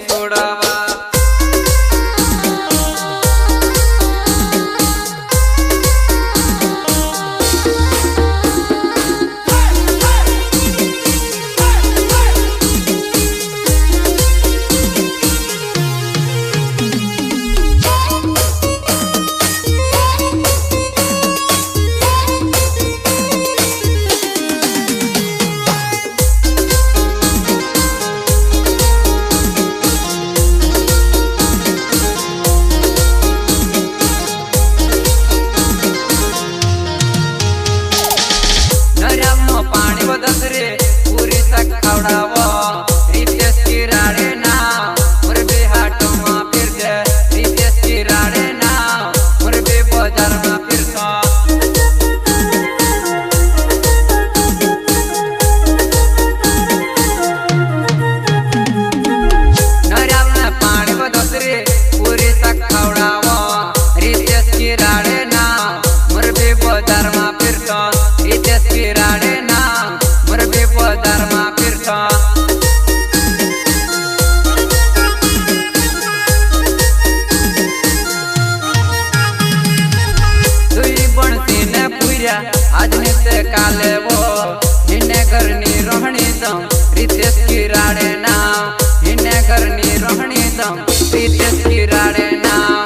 છોડાવા पूरी तक खवड़ावो रितेश की राड़े ना मुरबी हाटों में फिर दे रितेश की राड़े ना मुरबी बाजार में फिर तो नरियाल में पानी बदसरे पूरी तक खवड़ावो रितेश की राड़े ना मुरबी बाजार में फिर तो रितेश की राड़े ना बाजार में फिरता दुई बनती ने पूरा आज निते काले वो हिने घरनी रोहणी दम रितेश की राड़े नाम हिने घरनी रोहणी दम रितेश की राड़े नाम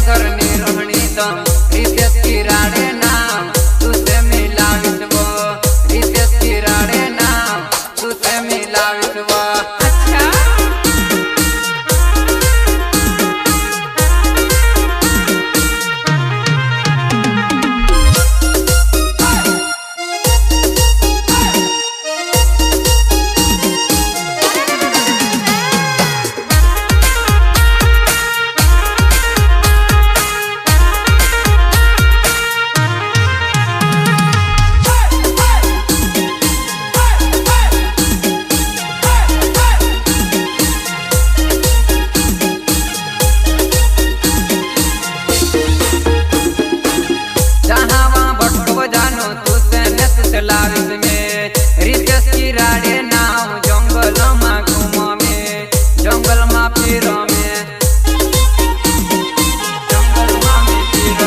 करनी रोहणी दम रितेश की राड़े नाम तुझसे मिलावित वो रितेश की राड़े नाम तुझसे मिलावित वो अच्छा लावित में रितेश की राड़े नाम जंगल में घूम में जंगल में फिर में जंगल में फिर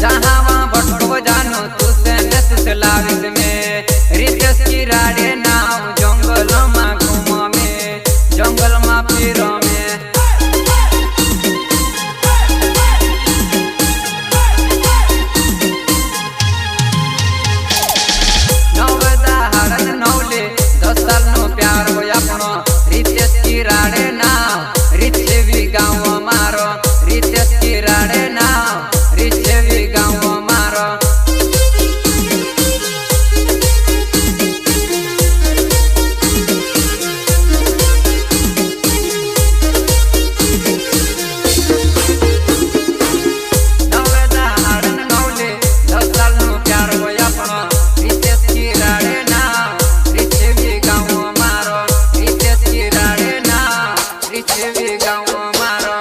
जहाँ वहाँ भटको जानो तुझसे नेत लावित में रितेश की राड़े नाम जंगल में घूम में जंगल में फिर में रितेश की राड़े नाम रिछेवी गाँव मारो रितेश की राड़े नाम रिछेवी गाँव मारो नवेदा हाड़न नौले 10 साल नो प्यार हो अपनो रितेश की राड़े नाम रिछेवी गाँव मारो रितेश की राड़े नाम रिछेवी गाँव मारो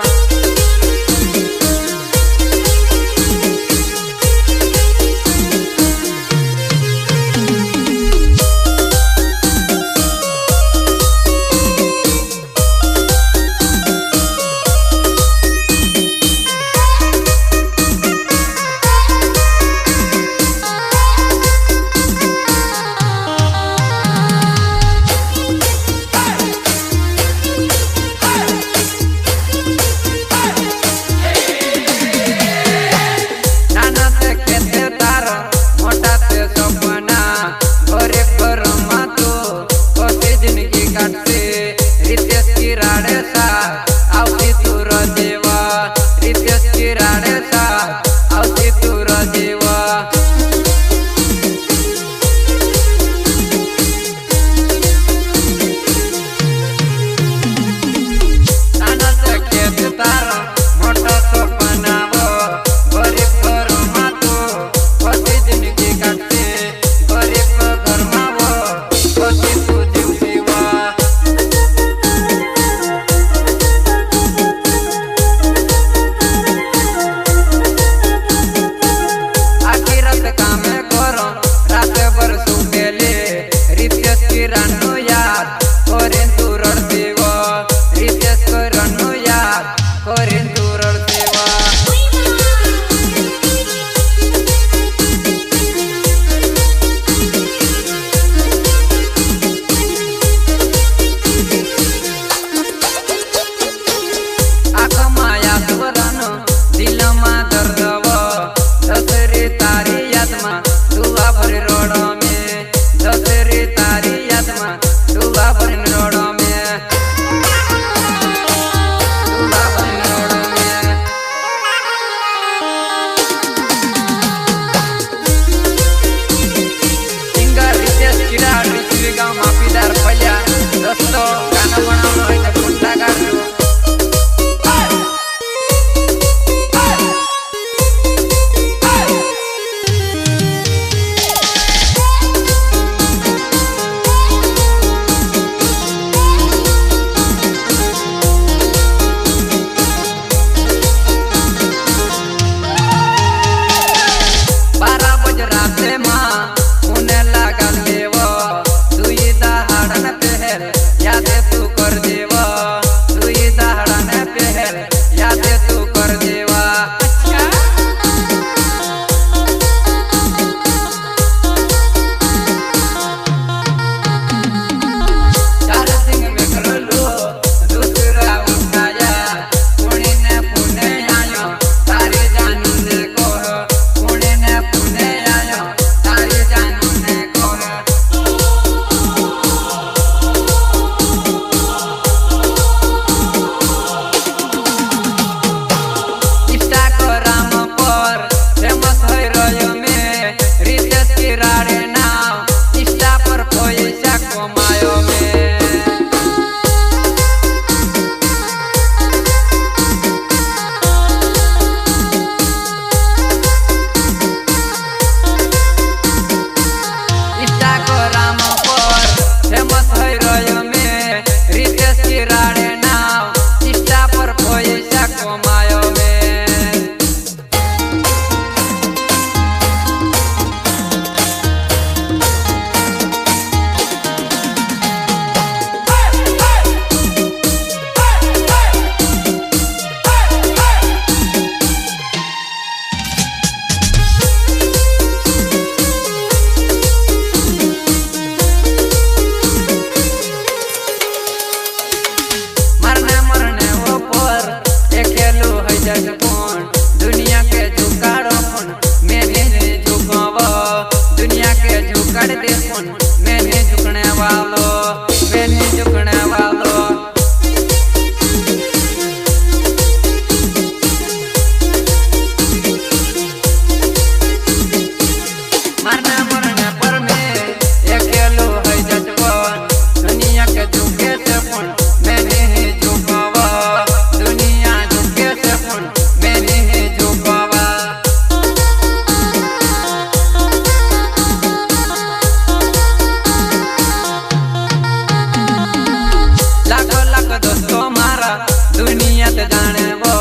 दुनिया ते जाने वो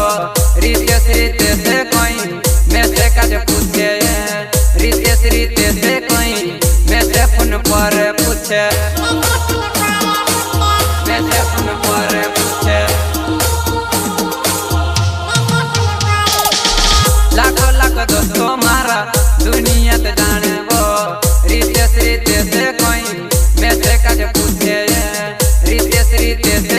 रितेश से कोई मैं से काज पूछे रितेश से कोई मैं से फोन पर पूछे मैं से फोन पर पूछे लाखों लाख दोस्तों मारा दुनिया ते जाने वो रितेश से कोई मैं से काज पूछे रितेश